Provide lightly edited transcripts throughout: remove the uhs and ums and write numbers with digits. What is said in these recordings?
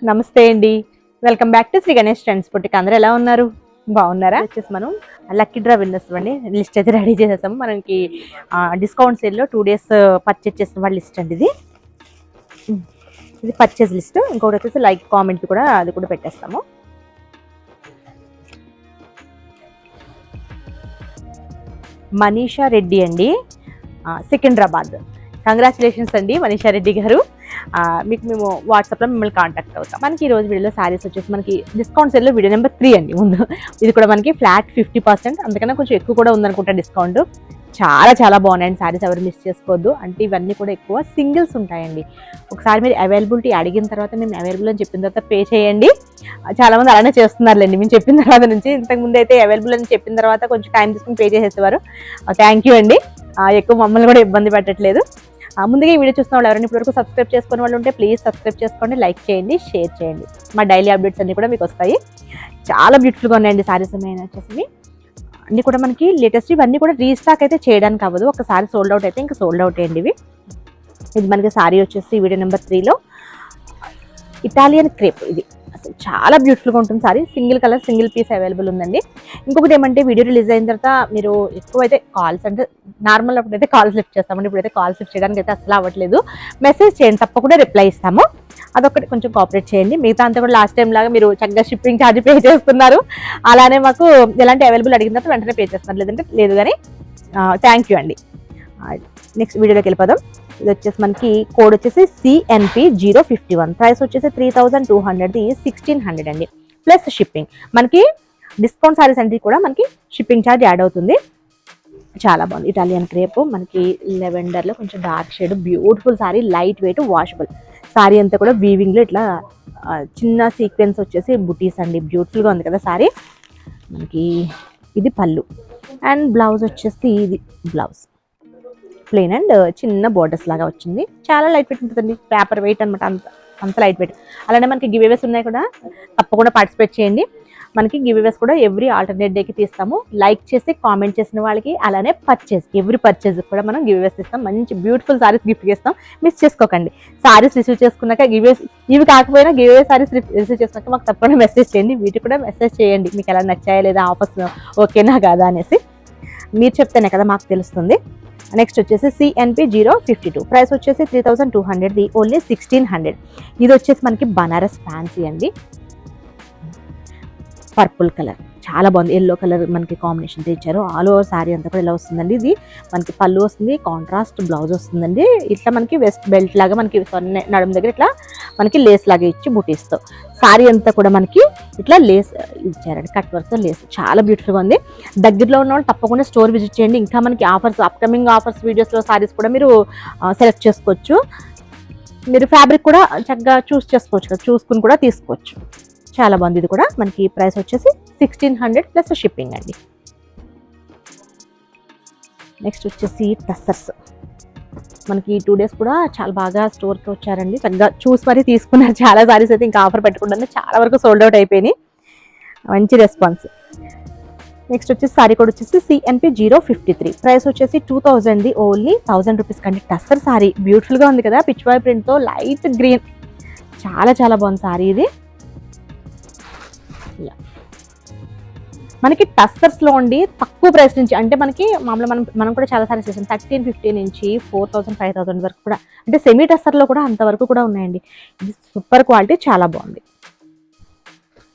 నమస్తే అండి. Welcome back to Sri Ganesh Trends Boutique. అందరూ ఎలా ఉన్నారు? బాగున్నారా? వచ్చేసి మనం లక్కీ డ్రా విన్నర్స్ అండి లిస్ట్ అయితే రెడీ చేసేసాము. మనకి డిస్కౌంట్ సేల్లో 2 days పర్చేజ్ చేసిన వాళ్ళ లిస్ట్ అండి ఇది. ఇది పర్చేజ్ లిస్ట్. ఇంకొకటి వచ్చేసి లైక్ కామెంట్ కూడా అది కూడా పెట్టేస్తాము. మనీషా రెడ్డి అండి, సికింద్రాబాద్. కంగ్రాచులేషన్స్ అండి మనీషా రెడ్డి గారు. మీకు మేము వాట్సాప్లో మిమ్మల్ని కాంటాక్ట్ అవుతాం. మనకి ఈ రోజు వీడియోలో శారీస్ వచ్చేసి మనకి డిస్కౌంట్ సేల్లో వీడియో నెంబర్ 3 అండి. ముందు ఇది కూడా మనకి ఫ్లాట్ 50%, అందుకన్నా కొంచెం ఎక్కువ కూడా ఉందనుకుంటా డిస్కౌంట్. చాలా చాలా బాగున్నాయండి శారీస్, ఎవరు మిస్ చేసుకోవద్దు. అంటే ఇవన్నీ కూడా ఎక్కువ సింగిల్స్ ఉంటాయండి. ఒకసారి మీరు అవైలబిలిటీ అడిగిన తర్వాత మేము అవైలబుల్ అని చెప్పిన తర్వాత పే చేయండి. చాలామంది అలానే చేస్తున్నారులేండి. మేము చెప్పిన తర్వాత నుంచి, ఇంతకుముందు అయితే అవైలబుల్ అని చెప్పిన తర్వాత కొంచెం టైం తీసుకుని పే చేసేసేవారు. థ్యాంక్ యూ అండి. ఎక్కువ మమ్మల్ని కూడా ఇబ్బంది పెట్టట్లేదు. ముందుగా ఈ వీడియో చూస్తున్న వాళ్ళు ఎవరైనా ఇప్పటివరకు సబ్స్క్రైబ్ చేసుకునే వాళ్ళు ఉంటే ప్లీజ్ సబ్స్క్రైబ్ చేసుకోండి, లైక్ చేయండి, షేర్ చేయండి. మా డైలీ అప్డేట్స్ అన్నీ కూడా మీకు వస్తాయి. చాలా బ్యూటిఫుల్గా ఉన్నాయండి శారీస్ వచ్చేసి. అన్నీ కూడా మనకి లేటెస్ట్, ఇవన్నీ కూడా రీస్టాక్ అయితే చేయడానికి అవ్వదు. ఒకసారి సోల్డ్ అవుట్ అయితే ఇంకా సోల్డ్ అవుట్ అయ్యండి ఇవి. ఇది మనకి శారీ వచ్చేసి వీడియో నెంబర్ 3లో ఇటాలియన్ క్రేప్. ఇది అసలు చాలా బ్యూటిఫుల్గా ఉంటుంది sari. Single colour single piece available ఉందండి. ఇంకొకటి ఏమంటే వీడియో రిలీజ్ అయిన తర్వాత మీరు ఎక్కువైతే కాల్స్, అంటే నార్మల్ అప్పుడైతే కాల్స్ లిఫ్ట్ చేస్తామండి, ఇప్పుడైతే కాల్స్ లిఫ్ట్ చేయడానికి అయితే అసలు అవ్వట్లేదు. మెసేజ్ చేయండి, తప్పకుండా రిప్లై ఇస్తాము. అదొకటి కొంచెం కోఆపరేట్ చేయండి. మిగతా అంతా కూడా లాస్ట్ టైం లాగా మీరు చక్కగా షిప్పింగ్ ఛార్జ్ పే చేస్తున్నారు. అలానే మాకు ఎలాంటి అవైలబుల్ అడిగిన తర్వాత వెంటనే పే చేస్తున్నారు, లేదంటే లేదు. కానీ థ్యాంక్ యూ అండి. నెక్స్ట్ వీడియోలోకి వెళ్ళిపోదాం. ఇది వచ్చేసి మనకి కోడ్ వచ్చేసి CNP 051. ప్రైస్ వచ్చేసి 3200, 1600 అండి ప్లస్ షిప్పింగ్. మనకి డిస్కౌంట్ సారీస్ అంటే కూడా మనకి షిప్పింగ్ ఛార్జ్ యాడ్ అవుతుంది. చాలా బాగుంది. ఇటాలియన్ క్రేప్ మనకి లెవెండర్లో కొంచెం dark shade, beautiful sorry, light weight, washable sorry అంతా కూడా వీవింగ్లో ఇట్లా చిన్న సీక్వెన్స్ వచ్చేసి బుటీస్ అండి. బ్యూటిఫుల్గా ఉంది కదా సారీ. మనకి ఇది పళ్ళు అండ్ బ్లౌజ్ వచ్చేసి ఇది బ్లౌజ్ ప్లెయిన్ అండ్ చిన్న బోర్డర్స్ లాగా వచ్చింది. చాలా లైట్ వెయిట్ ఉంటుందండి, పేపర్ వెయిట్ అనమాట, అంత లైట్ వెయిట్. అలానే మనకి గివ్ అవేస్ ఉన్నాయి కూడా, తప్పకుండా పార్టిసిపేట్ చేయండి. మనకి గివ్ అవేస్ కూడా ఎవ్రీ ఆల్టర్నేట్ డేకి తీస్తాము. లైక్ చేసి కామెంట్ చేసిన వాళ్ళకి, అలానే ఎవ్రీ పర్చేజ్ కూడా మనం గివ్ అవేస్ ఇస్తాం. మంచి బ్యూటిఫుల్ సారీస్ గిఫ్ట్ చేస్తాం. మిస్ చేసుకోకండి. సారీస్ రిసీవ్ చేసుకున్నాక గివ్ అవేస్, ఇవి కాకపోయినా గివ్ అవే సారీస్ రిసీవ్ చేసుకున్నాక మాకు తప్పకుండా మెసేజ్ చేయండి. వీటికి కూడా మెసేజ్ చేయండి, మీకు ఎలా నచ్చాయా లేదా, ఆఫర్స్ ఓకేనా కాదా అనేసి మీరు చెప్తేనే కదా మాకు తెలుస్తుంది. నెక్స్ట్ వచ్చేసి CNP 052. ప్రైస్ వచ్చేసి 3200, ఓన్లీ 1600. ఇది వచ్చేసి మనకి బనారస్ ఫ్యాన్సీ అండి, పర్పుల్ కలర్ చాలా బాగుంది. ఎల్లో కలర్ మనకి కాంబినేషన్ ఇచ్చారు. ఆల్ ఓవర్ శారీ అంతా కూడా ఇలా వస్తుందండి. ఇది మనకి పళ్ళు వస్తుంది, కాంట్రాస్ట్ బ్లౌజ్ వస్తుందండి. ఇట్లా మనకి వెస్ట్ బెల్ట్ లాగా మనకి నడుము దగ్గర ఇట్లా మనకి లేస్ లాగా ఇచ్చి బుటీస్తో శారీ అంతా కూడా మనకి ఇట్లా లేస్ ఇచ్చారండి, కట్ వర్క్తో లేస్. చాలా బ్యూటిఫుల్గా ఉంది. దగ్గరలో ఉన్న వాళ్ళు తప్పకుండా స్టోర్ విజిట్ చేయండి. ఇంకా మనకి ఆఫర్స్, అప్కమింగ్ ఆఫర్స్ వీడియోస్లో శారీస్ కూడా మీరు సెలెక్ట్ చేసుకోవచ్చు. మీరు ఫ్యాబ్రిక్ కూడా చక్కగా చూస్ చేసుకోవచ్చు కదా, చూసుకుని కూడా తీసుకోవచ్చు. చాలా బాగుంది. ఇది కూడా మనకి ప్రైస్ వచ్చేసి 1600 ప్లస్ షిప్పింగ్ అండి. నెక్స్ట్ వచ్చేసి టస్సర్స్. మనకి 2 days కూడా చాలా బాగా స్టోర్కి వచ్చారండి. చక్కగా చూసి మరీ తీసుకున్నారు. చాలా సారీస్ అయితే ఇంకా ఆఫర్ పెట్టుకుంటాను, చాలా వరకు సోల్డ్ అవుట్ అయిపోయినాయి. మంచి రెస్పాన్స్. నెక్స్ట్ వచ్చేసి సారీ కోడ్ వచ్చేసి CNP 053. ప్రైస్ వచ్చేసి 2000, ఓన్లీ 1000 రూపీస్ కండి. టస్సర్ సారీ బ్యూటిఫుల్గా ఉంది కదా, పిచ్వాయ్ ప్రింట్తో లైట్ గ్రీన్. చాలా చాలా బాగుంది సారీ ఇది. మనకి టస్సర్స్లో ఉండి తక్కువ ప్రైస్ నుంచి, అంటే మనకి మామూలుగా మనం కూడా చాలా సారీస్ చేసాం 1350 నుంచి 4000, 5000 వరకు కూడా, అంటే సెమీ టస్సర్లో కూడా అంతవరకు కూడా ఉన్నాయండి. ఇది సూపర్ క్వాలిటీ, చాలా బాగుంది.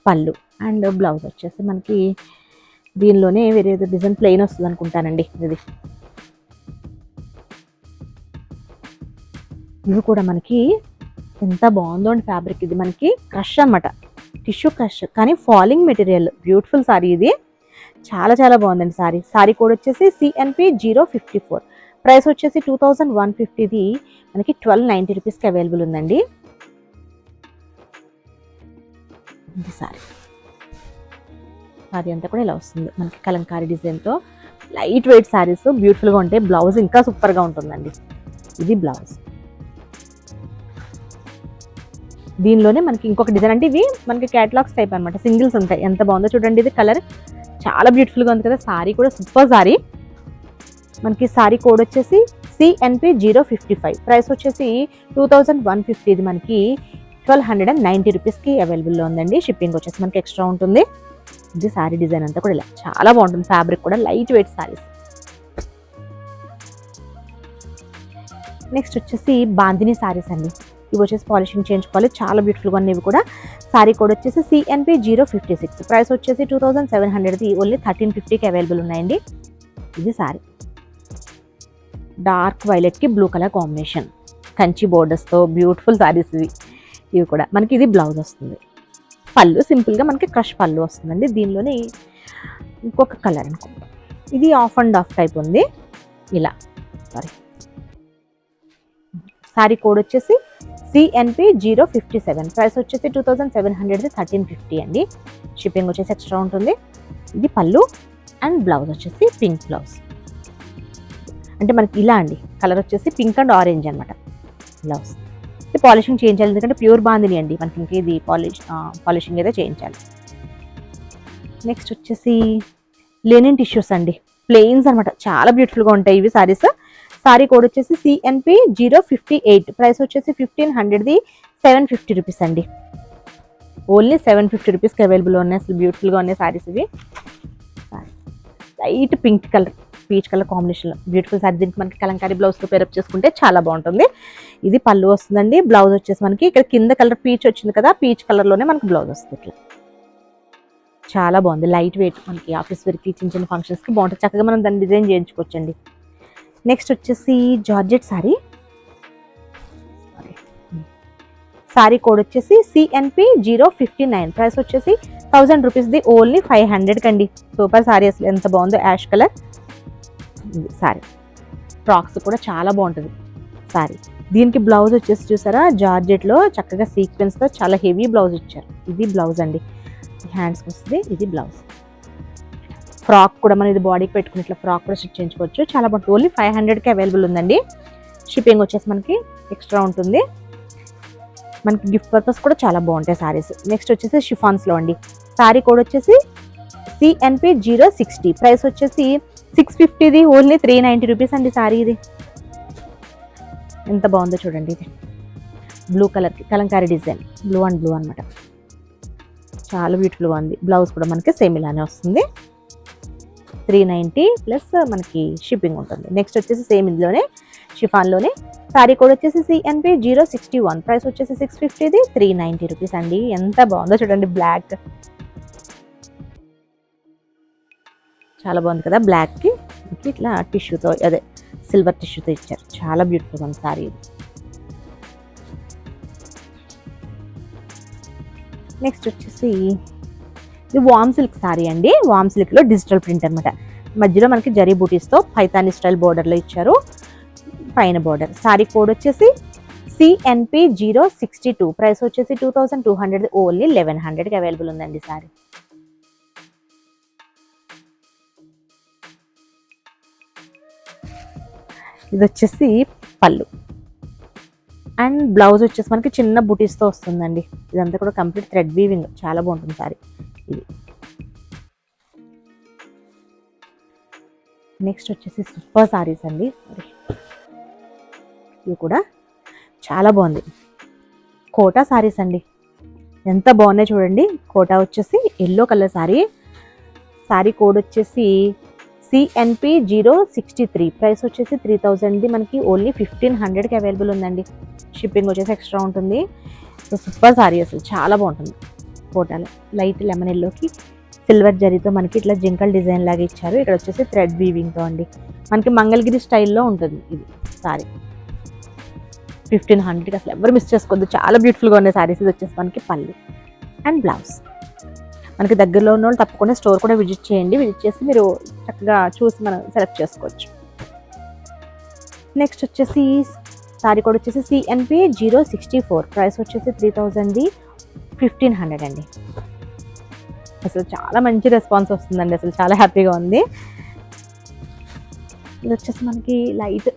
పళ్ళు అండ్ బ్లౌజ్ వచ్చేసి మనకి దీనిలోనే వేరే డిజైన్ ప్లెయిన్ వస్తుంది అనుకుంటానండి. ఇవి కూడా మనకి ఎంత బాగుందో అండి ఫ్యాబ్రిక్. ఇది మనకి క్రష్ అనమాట, టిష్యూ క్రష్, కానీ ఫాలింగ్ మెటీరియల్. బ్యూటిఫుల్ సారీ ఇది, చాలా చాలా బాగుందండి సారీ. సారీ కోడ్ వచ్చేసి CNP 054. ప్రైస్ వచ్చేసి 2150. ఇది మనకి 1290 రూపీస్కి అవైలబుల్ ఉందండి. ఇది సారీ అంతా కూడా ఇలా వస్తుంది మనకి కలంకారీ డిజైన్తో, లైట్ వెయిట్ సారీస్ బ్యూటిఫుల్గా ఉంటాయి. బ్లౌజ్ ఇంకా సూపర్గా ఉంటుందండి. ఇది బ్లౌజ్. దీనిలోనే మనకి ఇంకొక డిజైన్, అంటే ఇవి మనకి క్యాటలాగ్స్ టైప్ అనమాట, సింగిల్స్ ఉంటాయి. ఎంత బాగుందో చూడండి. ఇది కలర్ చాలా బ్యూటిఫుల్గా ఉంది కదా. సారీ కూడా సూపర్ సారీ. మనకి సారీ కోడ్ వచ్చేసి CNP 055. ప్రైస్ వచ్చేసి 2150. ఇది మనకి 1290 రూపీస్కి అవైలబుల్లో ఉందండి. షిప్పింగ్ వచ్చేసి మనకి ఎక్స్ట్రా ఉంటుంది. ఇది శారీ డిజైన్ అంతా కూడా ఇలా చాలా బాగుంటుంది. ఫ్యాబ్రిక్ కూడా లైట్ వెయిట్ శారీస్. నెక్స్ట్ వచ్చేసి బాందిని శారీస్ అండి. ఇవి వచ్చేసి పాలిషింగ్ చేయించుకోవాలి, చాలా బ్యూటిఫుల్గా ఉన్నాయి ఇవి కూడా. శారీ కోడ్ వచ్చేసి CNP 056, ప్రైస్ వచ్చేసి 2700, ఓన్లీ 1350కి అవైలబుల్ ఉన్నాయండి. ఇది శారీ డార్క్ వైలెట్కి బ్లూ కలర్ కాంబినేషన్, కంచి బోర్డర్స్తో బ్యూటిఫుల్ శారీస్ ఇవి కూడా. మనకి ఇది బ్లౌజ్ వస్తుంది. పళ్ళు సింపుల్గా మనకి క్రష్ పళ్ళు వస్తుందండి. దీనిలోనే ఇంకొక కలర్ అనుకుంటా, ఇది ఆఫ్ అండ్ ఆఫ్ టైప్ ఉంది ఇలా. సారీ, శారీ కోడ్ వచ్చేసి CNP 057, ప్రైస్ వచ్చేసి 2700, 1350 అండి. షిప్పింగ్ వచ్చేసి ఎక్స్ట్రా ఉంటుంది. ఇది పళ్ళు అండ్ బ్లౌజ్ వచ్చేసి పింక్ బ్లౌజ్. అంటే మనకి ఇలా అండి, కలర్ వచ్చేసి పింక్ అండ్ ఆరెంజ్ అనమాట బ్లౌజ్. ఇది పాలిషింగ్ చేయించాలి, ఎందుకంటే ప్యూర్ బాందిని అండి. మనకి ఇంక ఇది పాలిషింగ్ అయితే చేయించాలి. నెక్స్ట్ వచ్చేసి లెనిన్ టిష్యూస్ అండి, ప్లెయిన్స్ అనమాట, చాలా బ్యూటిఫుల్గా ఉంటాయి ఇవి శారీస్. శారీ కోడ్ వచ్చేసి CNP 058, ప్రైస్ వచ్చేసి 1500, 750 రూపీస్ అండి. ఓన్లీ 750 రూపీస్కి అవైలబుల్ ఉన్నాయి. అసలు బ్యూటిఫుల్గా ఉన్నాయి శారీస్ ఇవి. Light pink colour, peach colour combination beautiful sari. దీనికి మనకి కలంకారీ బ్లౌజ్తో పేరప్ చేసుకుంటే చాలా బాగుంటుంది. ఇది పళ్ళు వస్తుందండి. బ్లౌజ్ వచ్చేసి మనకి ఇక్కడ కింద కలర్ పీచ్ వచ్చింది కదా, పీచ్ కలర్లోనే మనకి బ్లౌజ్ వస్తుంది ఇట్లా. చాలా బాగుంది, లైట్ వెయిట్, మనకి ఆఫీస్ వేర్కి చిన్న చిన్న ఫంక్షన్స్కి బాగుంటుంది. చక్కగా మనం దాన్ని డిజైన్ చేయించుకోవచ్చండి. నెక్స్ట్ వచ్చేసి జార్జెట్ శారీ. శారీ కోడ్ వచ్చేసి CNP 059, ప్రైస్ వచ్చేసి 1000 రూపీస్ది, ఓన్లీ 500 కండి. సూపర్ శారీ, అసలు ఎంత బాగుందో, యాష్ కలర్ శారీ. ఫ్రాక్స్ కూడా చాలా బాగుంటుంది శారీ. దీనికి బ్లౌజ్ వచ్చేసి చూసారా, జార్జెట్లో చక్కగా సీక్వెన్స్తో చాలా హెవీ బ్లౌజ్ ఇచ్చారు. ఇది బ్లౌజ్ అండి, హ్యాండ్స్కి వస్తుంది. ఇది బ్లౌజ్. ఫ్రాక్ కూడా మనం ఇది బాడీకి పెట్టుకుని ఇట్లా ఫ్రాక్ కూడా స్టిచ్ చేయించుకోవచ్చు, చాలా బాగుంటుంది. ఓన్లీ 500కి అవైలబుల్ ఉందండి. షిప్పింగ్ వచ్చేసి మనకి ఎక్స్ట్రా ఉంటుంది. మనకి గిఫ్ట్ పర్పస్ కూడా చాలా బాగుంటాయి శారీస్. నెక్స్ట్ వచ్చేసి షిఫాన్స్లో అండి. శారీ కోడ్ వచ్చేసి CNP 060, ప్రైస్ వచ్చేసి 650, ఓన్లీ 390 రూపీస్ అండి. శారీ ఇది ఎంత బాగుందో చూడండి. ఇది బ్లూ కలర్కి Kalamkari design, blue and blue అనమాట, చాలా బ్యూటిఫుల్గా ఉంది. బ్లౌజ్ కూడా మనకి సేమ్ ఇలానే వస్తుంది. 390 ప్లస్ మనకి షిప్పింగ్ ఉంటుంది. నెక్స్ట్ వచ్చేసి సేమ్ ఇందులోనే షిఫాన్లోనే. శారీ కోడ్ వచ్చేసి CNP 061, ప్రైస్ వచ్చేసి 650, 390 రూపీస్ అండి. ఎంత బాగుందో చూడండి, బ్లాక్ చాలా బాగుంది కదా. బ్లాక్కి ఇట్లా టిష్యూతో, అదే సిల్వర్ టిష్యూతో ఇచ్చారు, చాలా బ్యూటిఫుల్గా ఉంది శారీ ఇది. నెక్స్ట్ వచ్చేసి ఇది వామ్ సిల్క్ శారీ అండి. వామ్ సిల్క్లో డిజిటల్ ప్రింట్ అనమాట. మధ్యలో మనకి జరీ బూటీస్తో పైతాని స్టైల్ బోర్డర్లో ఇచ్చారు, పైన బోర్డర్. శారీ కోడ్ వచ్చేసి CNP 062, ప్రైస్ వచ్చేసి 2200, ఓన్లీ 1100కి అవైలబుల్ ఉందండి శారీ. ఇది వచ్చేసి పళ్ళు అండ్ బ్లౌజ్ వచ్చేసి మనకి చిన్న బుటీస్తో వస్తుందండి. ఇదంతా కూడా కంప్లీట్ థ్రెడ్ వీవింగ్, చాలా బాగుంటుంది శారీ ఇది. నెక్స్ట్ వచ్చేసి సూపర్ శారీస్ అండి. ఇవి కూడా చాలా బాగుంది. కోటా శారీస్ అండి, ఎంత బాగున్నాయి చూడండి. కోటా వచ్చేసి yellow colour sari. Sari code వచ్చేసి CNP 063, ప్రైస్ వచ్చేసి 3000, మనకి ఓన్లీ 1500కి అవైలబుల్ ఉందండి. షిప్పింగ్ వచ్చేసి ఎక్స్ట్రా ఉంటుంది. సో సూపర్ శారీ, అసలు చాలా బాగుంటుంది. కోటాలో లైట్ లెమన్ ఎల్లోకి సిల్వర్ జరీతో మనకి ఇట్లా జింకల్ డిజైన్ లాగా ఇచ్చారు. ఇక్కడ వచ్చేసి థ్రెడ్ వీవింగ్తో అండి, మనకి మంగళగిరి స్టైల్లో ఉంటుంది ఇది శారీ. 1500కి అసలు ఎవరు మిస్ చేసుకోవద్దు, చాలా బ్యూటిఫుల్గా ఉన్నాయి శారీస్. ఇది వచ్చేసి మనకి పళ్ళు అండ్ బ్లౌజ్. మనకి దగ్గరలో ఉన్న వాళ్ళు తప్పకుండా స్టోర్ కూడా విజిట్ చేయండి. విజిట్ చేసి మీరు చక్కగా చూసి మనం సెలెక్ట్ చేసుకోవచ్చు. నెక్స్ట్ వచ్చేసి శారీ కోడ్ వచ్చేసి CNP 064, ప్రైస్ వచ్చేసి 3000, 1500 అండి. అసలు చాలా మంచి రెస్పాన్స్ వస్తుందండి, అసలు చాలా హ్యాపీగా ఉంది. ఇది వచ్చేసి మనకి లైట్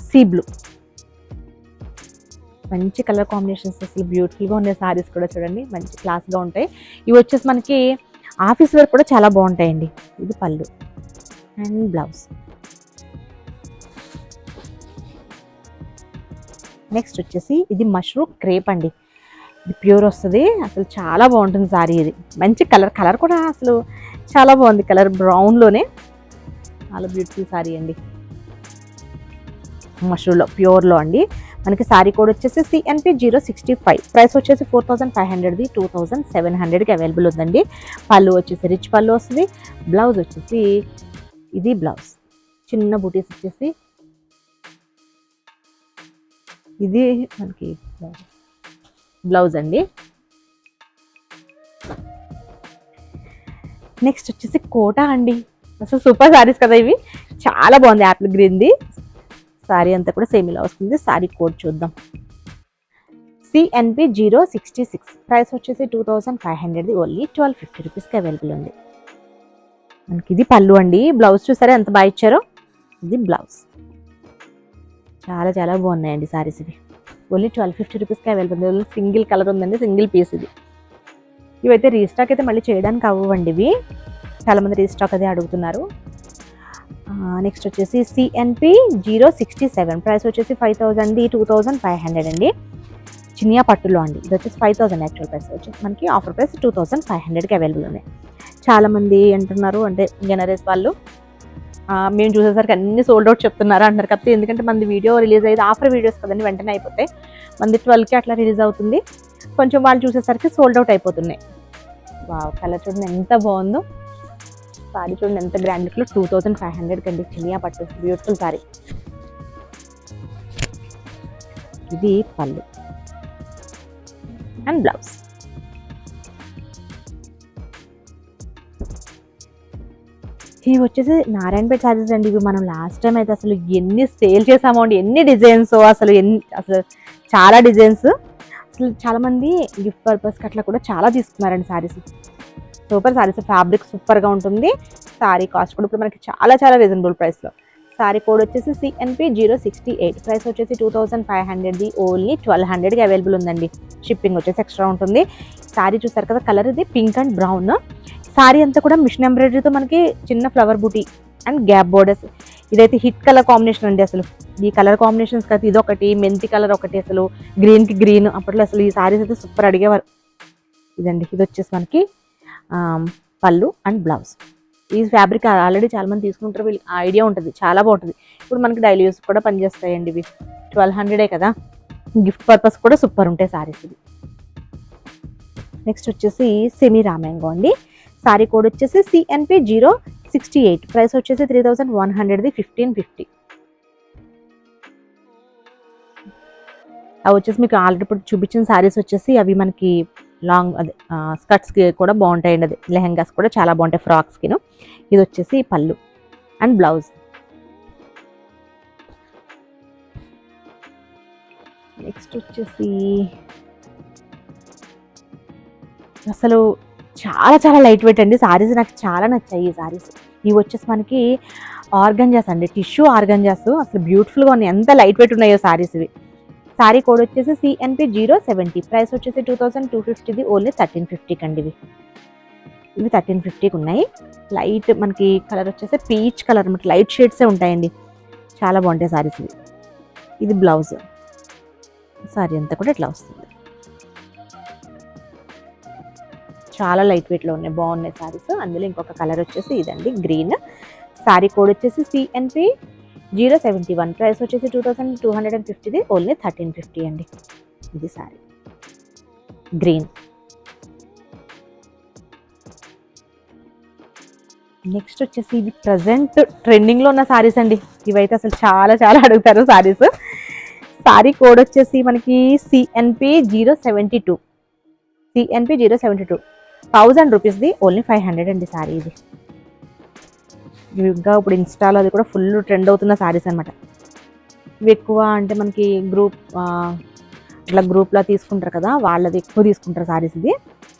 సీ బ్లూ, మంచి కలర్ కాంబినేషన్స్, అసలు బ్యూటిఫుల్గా ఉన్నాయి శారీస్ కూడా చూడండి, మంచి క్లాస్గా ఉంటాయి. ఇవి వచ్చేసి మనకి ఆఫీస్ వేర్ కూడా చాలా బాగుంటాయండి. ఇది పళ్ళు అండ్ బ్లౌజ్. నెక్స్ట్ వచ్చేసి ఇది మష్రూమ్ క్రేప్ అండి. ఇది ప్యూర్ వస్తుంది, అసలు చాలా బాగుంటుంది సారీ. ఇది మంచి కలర్, కలర్ కూడా అసలు చాలా బాగుంది. కలర్ బ్రౌన్లోనే చాలా బ్యూటిఫుల్ సారీ అండి. మష్రూమ్లో ప్యూర్లో అండి. మనకి సారీ కోడ్ వచ్చేసి CNP065, ప్రైస్ వచ్చేసి 4500ది 2700కి అవైలబుల్ ఉందండి. పళ్ళు వచ్చేసి రిచ్ పళ్ళు వస్తుంది. బ్లౌజ్ వచ్చేసి ఇది బ్లౌజ్, చిన్న బూటీస్ వచ్చేసి ఇది మనకి బ్లౌజ్ అండి. నెక్స్ట్ వచ్చేసి కోటా అండి. అసలు సూపర్ సారీస్ కదా ఇవి, చాలా బాగుంది. యాపిల్ గ్రీన్ది సారీ అంతా కూడా సేమ్ ఇలా వస్తుంది. సారీ కోడ్ చూద్దాం. CNP066, ప్రైస్ వచ్చేసి 2500ది ఓన్లీ 1250 రూపీస్కి అవైలబుల్ ఉంది. మనకి ఇది పళ్ళు అండి. బ్లౌజ్ చూసారా ఎంత బాగా ఇచ్చారో. ఇది బ్లౌజ్, చాలా చాలా బాగున్నాయండి సారీస్. ఇవి ఓన్లీ 1250 రూపీస్కి అవైలబుల్ ఉంది. ఓన్లీ సింగిల్ కలర్ ఉందండి, సింగిల్ పీస్ ఇది. ఇవైతే రీస్టాక్ అయితే మళ్ళీ చేయడానికి అవ్వండి. ఇవి చాలామంది రీస్టాక్ అదే అడుగుతున్నారు. నెక్స్ట్ వచ్చేసి CNP067, ప్రైస్ వచ్చేసి 5000ది 2500 అండి. చినియా పట్టులో అండి. ఇది వచ్చేసి 5000 యాక్చువల్ ప్రైస్, వచ్చేసి మనకి ఆఫర్ ప్రైస్ 2500కి అవైలబుల్ ఉన్నాయి. చాలామంది అంటున్నారు, అంటే జనరేస్ వాళ్ళు మేము చూసేసరికి అన్ని సోల్డ్ అవుట్ చెప్తున్నారు అంటున్నారు. కాకపోతే ఎందుకంటే మనది వీడియో రిలీజ్ అయ్యేది ఆఫర్ వీడియోస్ కదండి, వెంటనే అయిపోతాయి. మనది 12కి అట్లా రిలీజ్ అవుతుంది. కొంచెం వాళ్ళు చూసేసరికి సోల్డ్ అవుట్ అయిపోతున్నాయి. వావ్, కలర్ చూడండి ఎంత బాగుందో. సారీ చూడండి ఎంత గ్రాండ్ లుక్లో, 2500 కండి. చినియా పట్టు బ్యూటిఫుల్ సారీ. ఇది పళ్ళు అండ్ బ్లౌజ్. ఇవి వచ్చేసి నారాయణపేట సారీస్ అండి. ఇవి మనం లాస్ట్ టైం అయితే అసలు ఎన్ని సేల్ చేసామో అండి, ఎన్ని డిజైన్స్, అసలు చాలా డిజైన్స్. అసలు చాలామంది గిఫ్ట్ పర్పస్కి అట్లా కూడా చాలా తీసుకున్నారండి సారీస్. సూపర్ సారీస్, ఫ్యాబ్రిక్ సూపర్గా ఉంటుంది. సారీ కాస్ట్ కూడా ఇప్పుడు మనకి చాలా చాలా రీజనబుల్ ప్రైస్లో. సారీ కోడ్ వచ్చేసి CNP068, ప్రైస్ వచ్చేసి 2500ది ఓన్లీ 1200కి అవైలబుల్ ఉందండి. షిప్పింగ్ వచ్చేసి ఎక్స్ట్రా ఉంటుంది. సారీ చూసారు కదా, కలర్ ఇది పింక్ అండ్ బ్రౌన్. సారీ అంతా కూడా మిషన్ ఎంబ్రాయిడరీతో మనకి చిన్న ఫ్లవర్ బూటీ అండ్ గ్యాప్ బోర్డర్స్. ఇదైతే హిట్ కలర్ కాంబినేషన్ అండి. అసలు ఈ కలర్ కాంబినేషన్స్ కదా, ఇదొకటి మెంతి కలర్ ఒకటి, అసలు గ్రీన్కి గ్రీన్. అప్పట్లో అసలు ఈ సారీస్ అయితే సూపర్ అడిగేవారు. ఇదండి, ఇది వచ్చేసి మనకి పళ్ళు అండ్ బ్లౌజ్. ఈ ఫ్యాబ్రిక్ ఆల్రెడీ చాలామంది తీసుకుంటారు, వీళ్ళకి ఐడియా ఉంటుంది, చాలా బాగుంటుంది. ఇప్పుడు మనకి డైలీ యూస్ కూడా పనిచేస్తాయండి. ఇవి 1200 కదా, గిఫ్ట్ పర్పస్ కూడా సూపర్ ఉంటాయి సారీస్ ఇవి. నెక్స్ట్ వచ్చేసి సెమీ రామ్యాంగో అండి. సారీ కోడ్ వచ్చేసి CNP068, ప్రైస్ వచ్చేసి 3100ది 1550. అవి వచ్చేసి మీకు ఆల్రెడీ ఇప్పుడు చూపించిన సారీస్ వచ్చేసి అవి మనకి లాంగ్ అదే స్కర్ట్స్కి కూడా బాగుంటాయండి. అది లెహెంగాస్ కూడా చాలా బాగుంటాయి, ఫ్రాక్స్కిను. ఇది వచ్చేసి పళ్ళు అండ్ బ్లౌజ్. నెక్స్ట్ వచ్చేసి అసలు చాలా చాలా లైట్ వెయిట్ అండి సారీస్. నాకు చాలా నచ్చాయి ఈ సారీస్. ఇవి వచ్చేసి మనకి ఆర్గంజాస్ అండి, టిష్యూ ఆర్గంజాస్. అసలు బ్యూటిఫుల్గా ఉన్నాయి, ఎంత లైట్ వెయిట్ ఉన్నాయో సారీస్ ఇవి. సారీ కోడ్ వచ్చేసి CNP070, ప్రైస్ వచ్చేసి 2250ది ఓన్లీ 1350 అండి. ఇవి 1350కి ఉన్నాయి. లైట్ మనకి కలర్ వచ్చేసి పీచ్ కలర్, మనకి లైట్ షేడ్సే ఉంటాయండి, చాలా బాగుంటాయి సారీస్ ఇవి. ఇది బ్లౌజ్. సారీ అంతా కూడా ఇట్లా వస్తుంది. చాలా లైట్ వెయిట్లో ఉన్నాయి, బాగున్నాయి సారీస్. అందులో ఇంకొక కలర్ వచ్చేసి ఇదండి, గ్రీన్. సారీ కోడ్ వచ్చేసి CNP071, ప్రైస్ వచ్చేసి 2250ది ఓన్లీ 1350 అండి. ఇది సారీ గ్రీన్. నెక్స్ట్ వచ్చేసి ఇది ప్రజెంట్ ట్రెండింగ్లో ఉన్న సారీస్ అండి. ఇవైతే అసలు చాలా చాలా అడుగుతారు సారీస్. సారీ కోడ్ వచ్చేసి మనకి CNP072, 1000 రూపీస్ది ఓన్లీ 500 అండి సారీ. ఇది ఇంకా ఇప్పుడు ఇన్స్టాలో అది కూడా ఫుల్ ట్రెండ్ అవుతున్న సారీస్ అనమాట. ఇవి ఎక్కువ అంటే మనకి ఇట్లా గ్రూప్లో తీసుకుంటారు కదా, వాళ్ళది ఎక్కువ తీసుకుంటారు సారీస్. ఇది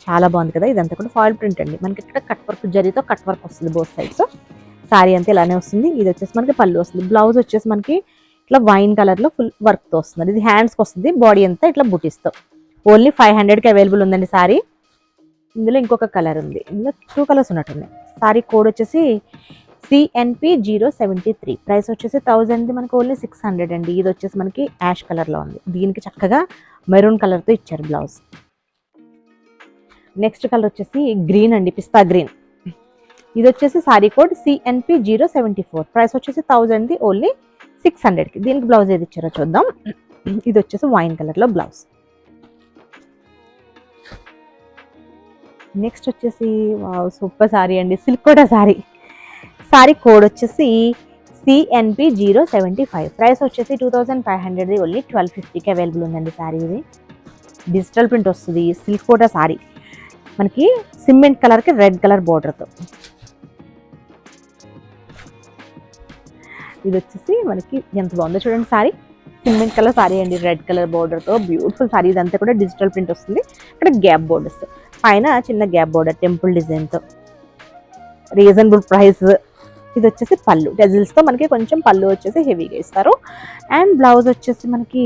చాలా బాగుంది కదా. ఇదంతా కూడా ఫాయిల్ ప్రింట్ అండి. మనకి ఇక్కడ కట్ వర్క్, జరీతో కట్ వర్క్ వస్తుంది బోత్ సైడ్స్. సారీ అంతా ఇలానే వస్తుంది. ఇది వచ్చేసి మనకి పళ్ళు వస్తుంది. బ్లౌజ్ వచ్చేసి మనకి ఇట్లా వైన్ కలర్లో ఫుల్ వర్క్తో వస్తుంది. ఇది హ్యాండ్స్కి వస్తుంది, బాడీ అంతా ఇట్లా బుటీస్తో. ఓన్లీ 500కి అవైలబుల్ ఉందండి సారీ. ఇందులో ఇంకొక కలర్ ఉంది, ఇందులో 2 కలర్స్ ఉన్నట్టున్నాయి. సారీ కోడ్ వచ్చేసి CNP073, ప్రైస్ వచ్చేసి 1000ది మనకి ఓన్లీ 600 అండి. ఇది వచ్చేసి మనకి యాష్ కలర్లో ఉంది. దీనికి చక్కగా మెరూన్ కలర్తో ఇచ్చారు బ్లౌజ్. నెక్స్ట్ కలర్ వచ్చేసి గ్రీన్ అండి, పిస్తా గ్రీన్. ఇది వచ్చేసి సారీ కోడ్ CNP074. ప్రైస్ వచ్చేసి 1000, ఓన్లీ 600కి. దీనికి బ్లౌజ్ ఏది ఇచ్చారో చూద్దాం. ఇది వచ్చేసి వైన్ కలర్లో బ్లౌజ్. నెక్స్ట్ వచ్చేసి సూపర్ సారీ అండి, సిల్క్ కోటా సారీ. సారీ కోడ్ వచ్చేసి CNP075. ప్రైస్ వచ్చేసి 2500, ఓన్లీ 1250కి అవైలబుల్ ఉందండి సారీ. ఇది డిజిటల్ ప్రింట్ వస్తుంది, సిల్క్ కోటా సారీ. మనకి సిమెంట్ కలర్కి రెడ్ కలర్ బోర్డర్తో. ఇది వచ్చేసి మనకి ఎంత బాగుందో చూడండి సారీ. సిమెంట్ కలర్ సారీ అండి, రెడ్ కలర్ బోర్డర్తో బ్యూటిఫుల్ సారీ. ఇదంతా కూడా డిజిటల్ ప్రింట్ వస్తుంది. ఇక్కడ గ్యాప్ బోర్డర్స్, పైన చిన్న గ్యాప్ బోర్డర్ టెంపుల్ డిజైన్తో, రీజనబుల్ ప్రైస్. ఇది వచ్చేసి పళ్ళు టెజిల్స్తో మనకి కొంచెం పళ్ళు వచ్చేసి హెవీగా ఇస్తారు. అండ్ బ్లౌజ్ వచ్చేసి మనకి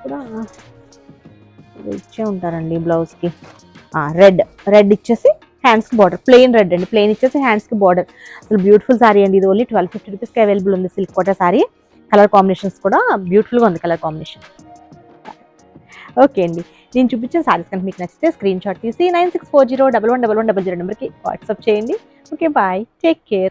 కూడా ఇచ్చే ఉంటారండి బ్లౌజ్కి. రెడ్ ఇచ్చేసి హ్యాండ్స్కి బార్డర్, ప్లెయిన్ రెడ్ అండి, ప్లెయిన్ ఇచ్చేసి హ్యాండ్స్కి బార్డర్. అసలు బ్యూటిఫుల్ సారీ అండి. ఇది ఓన్లీ 1250 రూపీస్కి అవైలబుల్ ఉంది. Silk Kota sari. Colour combinations కూడా బ్యూటిఫుల్గా ఉంది కలర్ కాంబినేషన్. ఓకే అండి, నేను చూపించిన సారీస్ కనుక మీకు నచ్చితే స్క్రీన్ షాట్ తీసి 9640111100 నెంబర్కి వాట్సాప్ చేయండి. Okay, bye, take care.